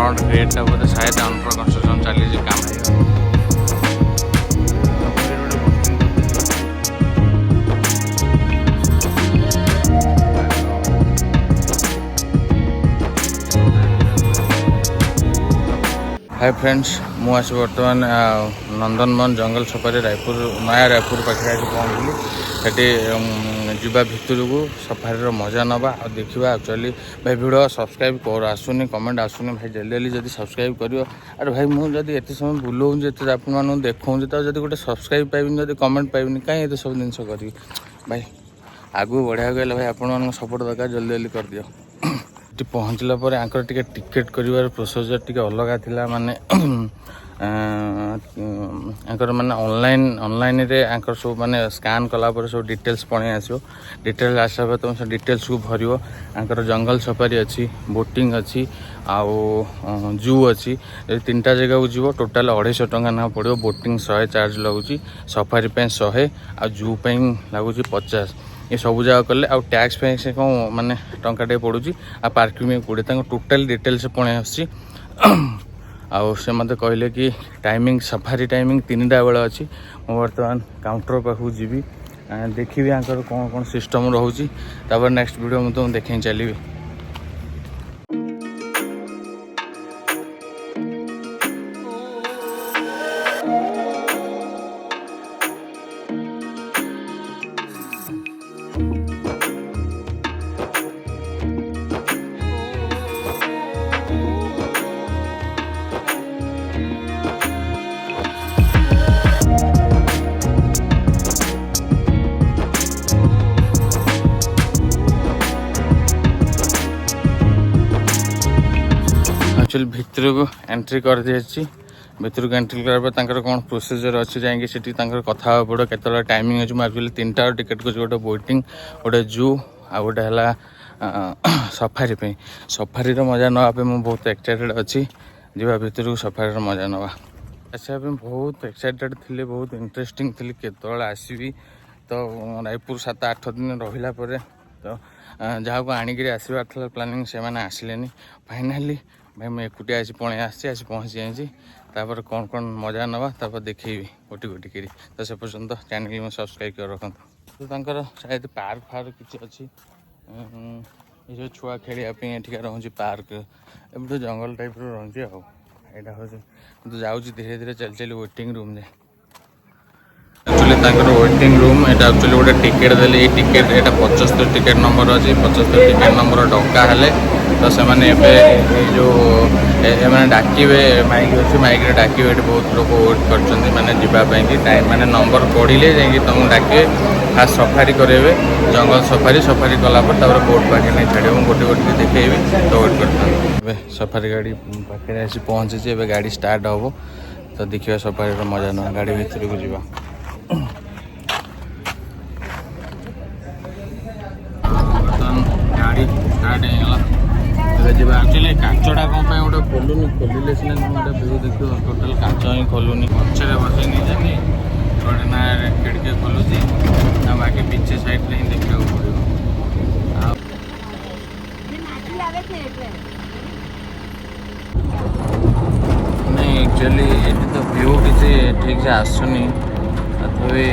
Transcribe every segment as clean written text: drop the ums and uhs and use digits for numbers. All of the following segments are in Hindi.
फ्रंट गेट बोधे शायद अंडर कंस्ट्रक्शन चली काम हाय फ्रेंड्स मुझे बर्तमान नंदनवन जंगल सफारी रायपुर नया रायपुर पाखे आज पहुँचली से जा भितर को सफारी मजा नवा और देखा एक्चुअली भाई भिड़ सब्सक्राइब कर आसुनी कमेंट आसुनी भाई जल्दी जल्दी जब सब्सक्राइब कर अरे भाई मुझे एत समय बुलाऊँ आपको देखूँ तो जब गोटे सब्सक्राइब पाइबनी जब कमेंट पाइबनी कहीं ये सब जिन करी भाई आगू बढ़िया गले भाई आप सपोर्ट दरकार जल्दी जल्दी कर दियो पहुँचला आंकर टिकेट कर प्रोसीजर टी अलग थिला माने आंकर माने ऑनलाइन रे आंकर सब माने स्कैन कला पर सब डिटेल्स पड़े आसो डिटेल आसा तुम से डिटेल्स को भर आंकर जंगल सफारी अच्छी बोटिंग अच्छी आउ जू अच्छी तीन टा जगह को जीव टोटाल 250 टंका ना पड़ो बोटिंग 100 चार्ज लगुच सफारी 100 आ जू लगुच 50 ये सब जगह कले आउ टैक्स से कौन माने टंकाटे पड़ुची आ पार्किंग में 20 टोटाल डिटेल्स पड़े आसी आउ से मत कहले कि टाइमिंग सफारी टाइमिंग 3टा बेले अच्छी मु बर्तमान काउंटर पाखु जीवी देखी आंकर कौन कौन सिस्टम रोचे नेक्स्ट वीडियो में तुम देखें चली एक्चुअली भितर को एंट्री कर दी भितर को एंट्री कर कौन प्रोसीजर अच्छी जाएंगे सीटी कथा पड़ो के टाइमिंग अच्छे एक्चुअली 3टा टिकेट को गोटे बोटिंग गोटे जू आ गोटे है सफारी पे सफारी मजा नापे मुझे बहुत एक्साइटेड अच्छी जा भितर को सफारी मजा नवा अच्छा बहुत एक्साइटेड थी बहुत इंटरेस्टिंग थी केतल आसबि तो रायपुर 7-8 दिन रहा तो जहाँ को आणिक आसबार था प्लानिंग से मैंने आसिले फाइनाली भाई मैं एकुटिया आज पड़े आसी पहुँची जाइए तापर कौन कौन मजा नवा तापर देखेबी गोटी गोटी करी तो से पर्यटन चैनल में सब्सक्राइब कर रखु तो शायद पार्क फार्क किसी अच्छी ये जो छुआ खेलवाई एठिका रोचे पार्क एम तो जंगल टाइप रोचे आईटा हूँ तो जाऊँ धीरे धीरे चल चली वेटिंग रूम जाए एक्चुअली वेटिंग रूम यहाँ एक्चुअली गोटे टिकेट देली ये टिकेट यहाँ 75 टिकेट नंबर अच्छी 75 टिकेट नंबर डका हेले तो से जो डाकिबे माइक अच्छे माइक डाकिबे बहुत लोग वेट कर माने टाइम माने नंबर पढ़ले जाकि तुमको डाके फास्ट सफारी करेंगे जंगल सफारी सफारी कलापर बोट पाखे नहीं छाड़े गोटे गोटे देखेबी तो वेट कर सफारी गाड़ी पाखे आसी पहुँची एवं गाड़ी स्टार्ट हम तो देखिए सफारी मजा ना गाड़ी भीतर को जीवा गाड़ी स्टार्ट होगा एक्चुअली काचटा कौन गोटे खोलुनि खोलिले सीना गोटे व्यू देख टोटाल काच ही खोलुनि पचर बस नहीं गोटे ना खिड़की खोलुची ना बाकी पीछे साइड में ही देखा पड़ो नहीं एक्चुअली ये तो व्यू किसी ठीक से आसुनी तथापि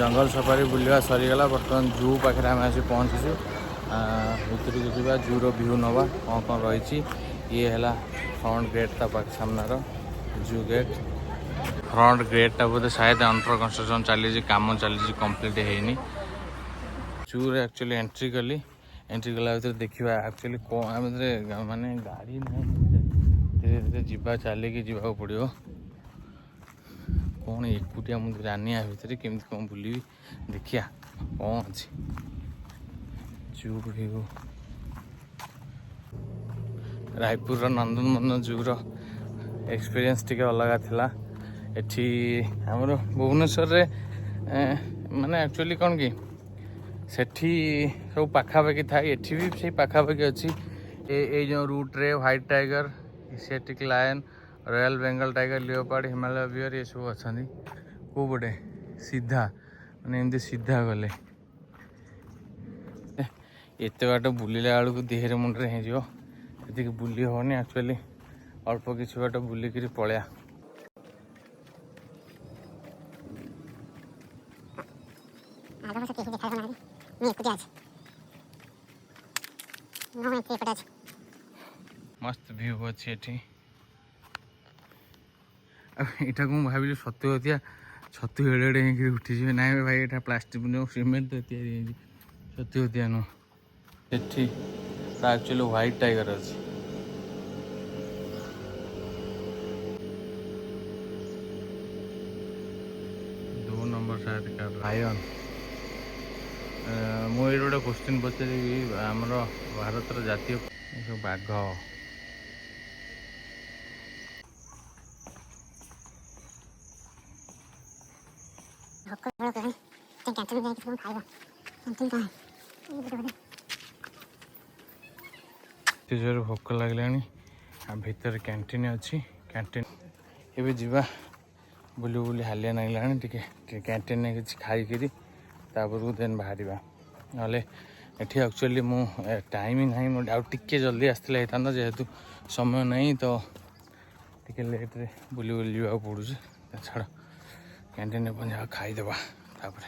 जंगल सफारी बुलवा सरीगला बर्तमान जू पाखे आम आसी पहुँचीचु भितर को जावा जूर व्यू नवा कौन रही ये है फ्रंट गेट सामनार जू गेट फ्रंट गेटा बोधे शायद अंडर कंस्ट्रक्शन चली कम चली कंप्लीट होनी जू एक्चुअली एंट्री कली एंट्री कला भर देखा एक्चुअली कौन माने गाड़ी नहीं धीरे धीरे जीवा चलिकी जावाक पड़ो कौन एकुटिया मुझे जानी आ भितर केमी कौन बुल देखिया कौन अच्छी जू व्यू रायपुर नंदनवन जूर एक्सपीरियंस टी अलग थिला एठी हमरो भुवनेश्वर रे माने एक्चुअली कौन कि सेठी सब पाखापाखि था एठी भी से पाखापाखि अच्छी ए जो रूट रे white tiger Asiatic lion royal Bengal tiger leopard Himalaya bear ये सब अच्छा कौ पटे सीधा मैंने एमती सीधा गले एत बाट बुलिला बेलू देहरे मुंडे होती बुली हेनी एक्चुअली अल्प किसी बाट बुलिक पलैया मस्त व्यू अच्छी एठी यहाँ को भाविली सत्य हतिया छतु एड़े एड़े उठी ना भाई यहाँ प्लास्टिक सीमेंट सत्य हतिया नुह सेठी एक्चुअली व्हाइट टाइगर अच्छी 2 नंबर शायद का लायन मुझे गोटे क्वेश्चन पचारि आमर भारत जातीय बाघ जोर भोक लगला भितर कैंटीन अच्छी कैंटीन ये जीवा बुली बुली हालिया लगलानी टे कैंटीन किसी खाईकि तापर देन बाहर ना ये एक्चुअली मु टाइम ही ना टे जल्दी आसता जेहेतु समय नहीं तो टे लेट रे बुली बुली जावा पड़ू छाड़ कैंटीन जा खाईदेवा तापर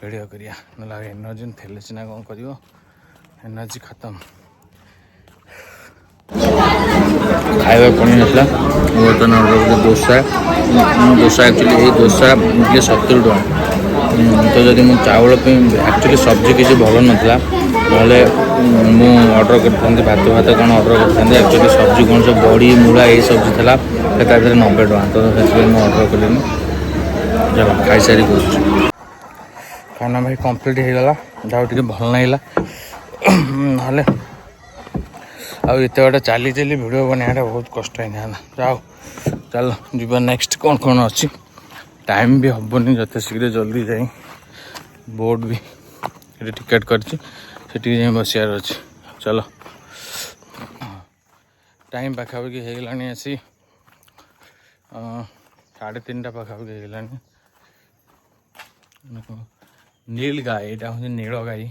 भिडियो करिया ना एनर्जी थे सीना कौन कर एनर्जी खत्म खाଇବା ପୁଣି ଆସିଲା ବର୍ତ୍ତମାନ ଅର୍ଡ଼ର କଲି ଦୋସା ଦୋସା ଆକ୍ଚୁଆଲି ଏଇ ଦୋସା ଟିକେ 70 ଟଙ୍କା ତ ଯଦି ମୁଁ ଚାଉଳ ପାଇଁ ଆକ୍ଚୁଆଲି ସବଜି କିଛି ଭଲ ନଥିଲା ନହେଲେ ମୁଁ ଅର୍ଡ଼ର କରିଥାନ୍ତି ଭାତ କ'ଣ ଅର୍ଡ଼ର କରିଥାନ୍ତି ଆକ୍ଚୁଆଲି ସବଜି କ'ଣ ସବୁ ବଡ଼ି ମୂଳା ଏଇ ସବଜି ଥିଲା ତା ଦେହରେ 90 ଟଙ୍କା ତ ସେଥିପାଇଁ ମୁଁ ଅର୍ଡ଼ର କଲିନି ଚାଲ ଖାଇସାରି କହୁଛି ଖାନା ଭାଇ କମ୍ପ୍ଲିଟ୍ ହେଇଗଲା ଯାହା ଟିକେ ଭଲ ଲାଗିଲା ନହେଲେ ଆଉ ଏତେ ବାଟ ଚାଲି ଚାଲି ଭିଡ଼ିଓ ବନେଇବାଟା ବହୁତ କଷ୍ଟ ହେଇଥାନ୍ତା ଯାଉ ଚାଲ ଯିବା ନେକ୍ସଟ କ'ଣ ଅଛି ଟାଇମ୍ ବି ହେବନି ଯତେ ଶୀଘ୍ର ଜଲ୍ଦି ଯାଇ ବୋର୍ଡ଼ ବି ଏଠି ଟିକେଟ୍ କରିଛି ସେଠିକି ଯାଇ ବସିବାର ଅଛି ଚାଲ ଟାଇମ୍ ପାଖାପାଖି ହେଇଗଲାଣି ଆସି 3:30 ପାଖାପାଖି ହେଇଗଲାଣି नील गाय यहाँ हूँ नील गाई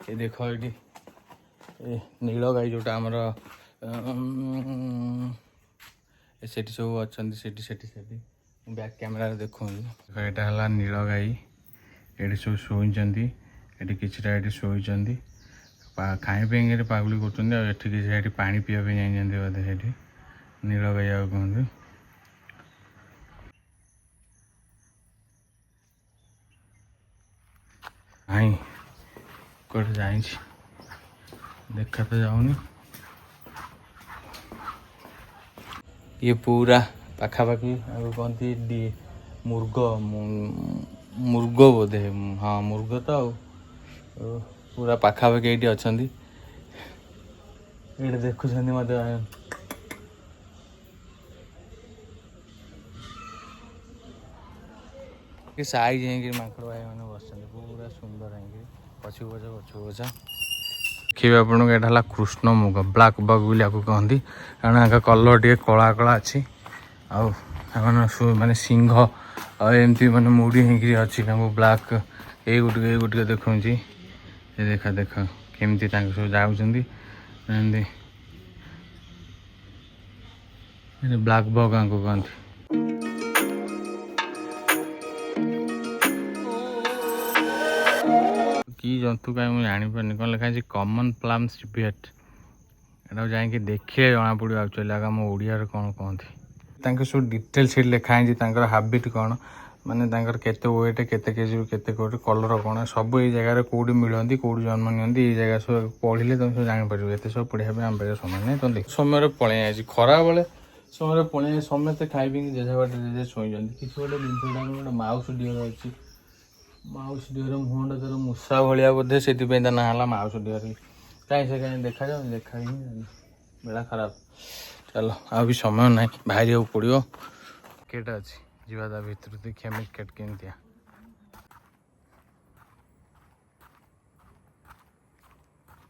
ये देख ये नील गाई जोटा आमर से सब अच्छा बैक कैमेरा देखो यहाँ है नील गाई ये सब शोचती ये किसी शोचती खाई पागुली कर पा पीवा जाती बोधे से नील गाई आ कहते नहीं कौटे जा देखा तो जाऊनी ये पूरा पाखापाखि कहती मुर्ग मुर्ग बोधे हाँ मुर्ग तो पूरा पाखापाखि ये अच्छा ये देखुं मत साई जाइए माकड़ भाई मैंने बस पूरा सुंदर है पछु बचा देखिए आपको यहाँ कृष्ण मुग ब्लाक बग भी कहती कारण यहाँ कलर टे कला कला अच्छी माने सिंह एमती माने मुड़ी होगी अच्छी ब्लाक ये गोटे देखा देखा देख केमती सब जाऊँगी ब्लाक बग कहती कि जंतु कहीं मुझे जापारे कौन लिखाई कमन प्लाम सिविएट एटा जाकि देखिए जना पड़ो एक्चुअली आगे आम ओडिया कौन कहते सब डिटेल्स लिखाई हाबिट कौन माने केते वेट केते केजी केते कोटी कलर कौन सब ये जगह कौटी मिलती कौटी जन्म नि ये जगह सब पढ़ले तुम सब जापर एत सब पढ़ाई आम पाखे समय नहीं तुम देख समय पलि जाए खरा बेले समय पलि समस्ते खाई जेजा बाट जेजे शुई किसी गोटे जिनसा गोटे माउस डियर अच्छी माउस डियर मुहटा तर मूषा भाया बोधे से ना माउस डियर कहीं से कहीं देखा जाओ देखा ही बेड़ा खराब चलो आ भी समय ना बाहर पड़ो केट अच्छी जीवा भर देखिए मिकेट केमतिया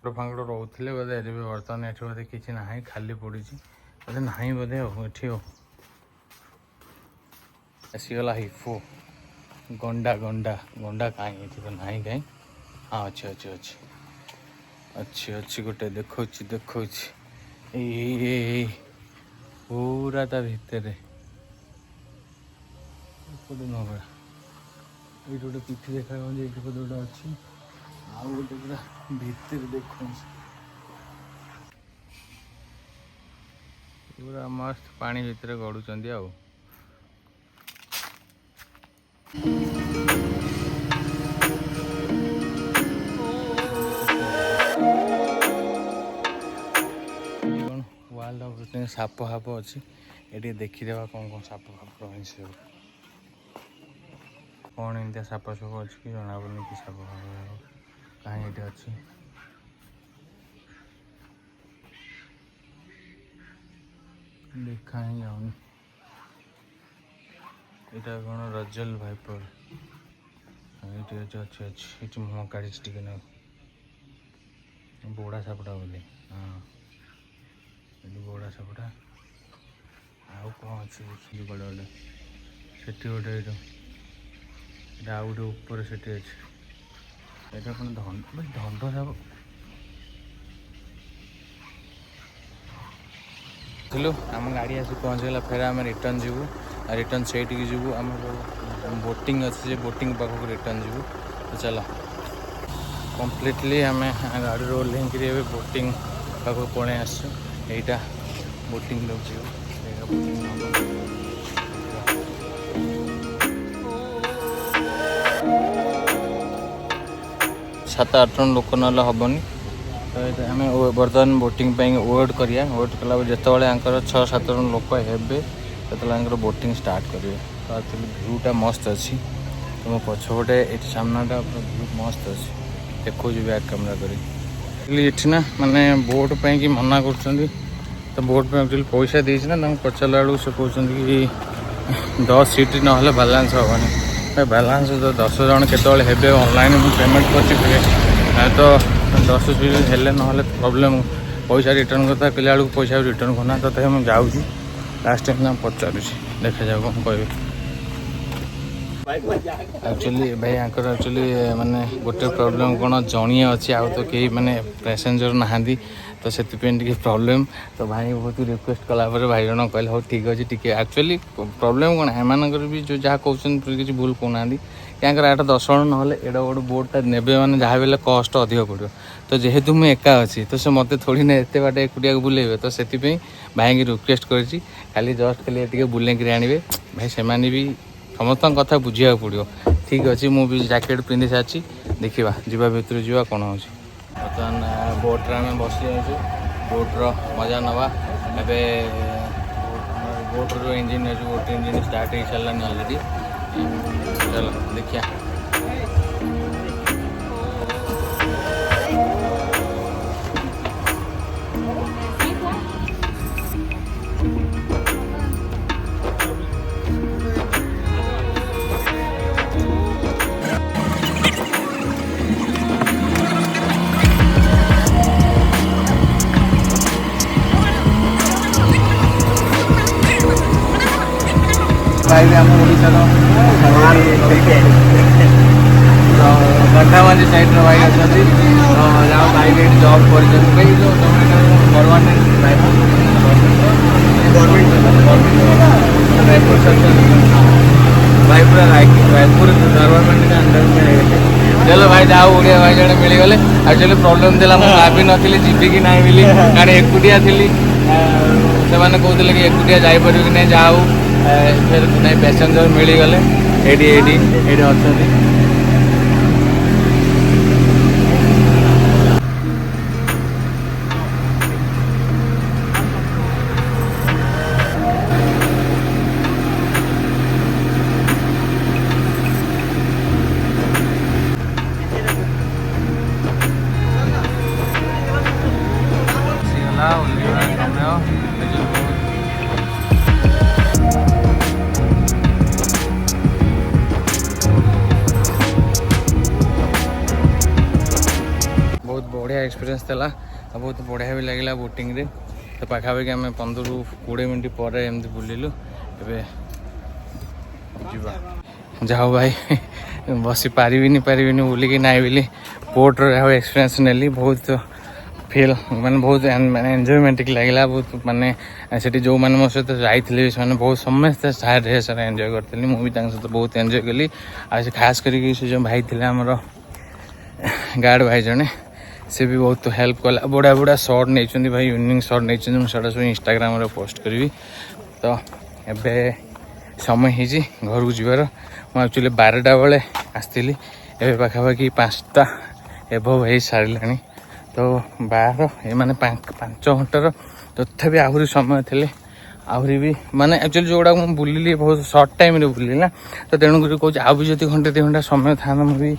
फांगड़ रोते बोधे बर्तमान ये बोधे किसी ना खाली पड़ी बोधे ना बोधे ये आसीगला हिफो गंडा गंडा गंडा कहीं तो ना कहीं हाँ अच्छे अच्छे अच्छे अच्छी अच्छी गोटे देखो देखो पूरा ता भितर ये गोटे पिठी देखा ये गोटे अच्छी आ गोटे पूरा भितर देखो पूरा मस्त पानी भितर गड़ुंट आ साप हाप अच्छी ये देखीदेवा कौन कौन साप फाप रही सब कौन एमती साप सब अच्छी कि जना पड़े कि साप फाप कहीं ये अच्छी देखा ही जाऊनी यहाँ कौन रजल भाइपर ये अच्छी अच्छी ये मुह काढ़ी टे ना बोड़ा सापटा बोले हाँ ये बोड़ा सापटा आउ कौन अच्छे देखिए बड़े बड़े से गोटे आउ गोटे ऊपर से अच्छे यहाँ कौन धंड साप चलो आम गाड़ी आसी पहुँचगला फेर आम रिटर्न जीवु रिटर्न से जीवु आम बोटिंग अच्छे बोटिंग पाखक रिटर्न जीवु तो चलो कम्प्लीटली आम गाड़ी ओह्लैकि बोटिंग पाखक पड़े आसु यहीटा बोटिंग लगे 7-8 जन लोक ना हेनी तो आम बर्तमान बोटिंग वेट करिया वेट कला जो आंकर 6-7 जन लोक हे बोटिंग स्टार्ट करेंगे तो एक्चुअली भ्यूटा मस्त अच्छी तो मो पछपटे ये सामनाटा भ्यू मस्त अच्छी देखो बैक कैमेरा कर ना माने बोट कि मना कर तो बोट पे एक्चुअली पैसा देना ना पचारा बेलू से कहते कि 10 सीट ना बालांस हेनी बालांस तो 10 जन के ऑनलाइन पेमेंट कर तो 10 सीट हेल्ले ना प्रॉब्लम पैसा रिटर्न करता पिला बेलू पैसा रिटर्न करना तो मुझे जाऊँगी लास्ट टाइम ना पचारूँ देखा जाओ कौन कह एक्चुअली भाई आंकर एक्चुअली माने गोटे प्रॉब्लम कौन जड़िए अच्छी आउ तो कहीं माने पैसेंजर नहांती तो से प्रॉब्लम तो भाई बहुत रिक्वेस्ट कलापर भाई जन कहले हो ठीक अच्छे टी एक्चुअली प्रॉब्लम कौन एम भी जो जहाँ कहते किसी भूल कहना क्या 8-10 जन ना एडा गोटे बोर्डटा ने मैंने जहाँ भी कस्ट अधिक पड़ो तो जेहेतु मुझे एका अच्छी तो से मत थोड़ी ना एत बाट एकुटिया बुलेबे तो से भाई की रिक्वेस्ट करी खाली जस्ट खाली बुलेक आने भाई से भी समस्त कथा बुझा पड़ो ठीक अच्छे मुझे जैकेट पिंधि सारी देखा जीवा भितर जावा कौन हो बर्तमान बोट्रे आम बसी बोट्र मजा नवा बोट्र इंजिन अच्छे बोट इंजिन स्टार्ट हो सारा अलरेडी चलो देखिया भाई आम ओडार गंठाबाजी साइड भाई अच्छा जहाँ भाई भी जॉब कर भाई पूरा रायपुर गवर्नमेंट के अंडर में चलो भाई जाओ ओडिया भाई जड़े मिलगले एक्चुअली प्रोब्लेम थी मुझे भाभी नी जी कि ना बोली कारण एकुटिया थी से कहते कि एकुटिया जापर कि नहीं जाऊ फिर नहीं पैसेंजर मिलगले ये अच्छा बहुत बढ़िया एक्सपीरियंस था बहुत बढ़िया भी लगे बोटिंग रे तो पाखापाखि आम 15-20 मिनट पर एमती बुलिलु ए जाओ भाई बसी पारिनी बुलिकी ना बोली बोट्र एक्सपीरियंस नेली बहुत फिल माने बहुत माने एंजॉयमेंट लगे बहुत माने से जो मैंने मो सहित जाइए से बहुत समस्ते सारे सारा एंजॉय करी मुझे सहित बहुत एंजॉय कली आज खास करके से जो भाई थे आमर गार्ड भाई जने से भी बहुत हेल्प कला बड़ा बड़ा शॉट नहीं भाई यूनिक शॉट नहीं मुझे सब इंस्टाग्राम पोस्ट करी तो एबे समय ही घर को जीवार मुझे एक्चुअली 12टा बेले आसती ए पाखापाखि 5टा एभव हो सारे तो 12 ये मैंने 5 घंटार तथापि आहरी समय थे आहरी भी माने एक्चुअली जोड़ा मुझे बुलिली बहुत सर्ट टाइम रे बुलिली ना तो तेणुक कौच आउ भी जब घंटे 2 घंटा समय था मुझे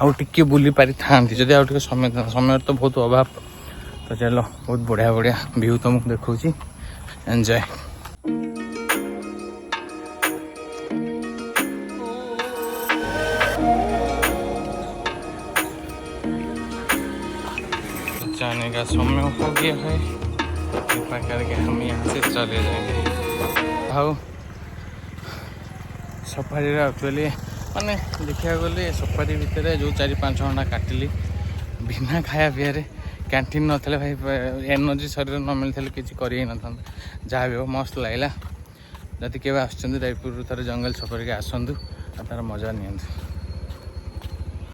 आउ टिके बुली पारि थांती जदि आउ टिके समय तो बहुत अभाव तो चलो बहुत बढ़िया बढ़िया व्यू तुमको देखौची एंजॉय जाने का समय हो गया है कृपा करके हम यहाँ से चले जाएंगे हाउ सफारी एक्चुअली माने देखा गले सफारी भितर जो 4-5 घंटा काटिली बिना खाया पीए कैंटीन नथिले भाई एनर्जी शरीर न मिलते किसी कर ही न जहाँ भी हो मस्त लगला जदि केवे आसुचंदी रायपुर थोड़े जंगल सफारी के आसतु तार मजा नि।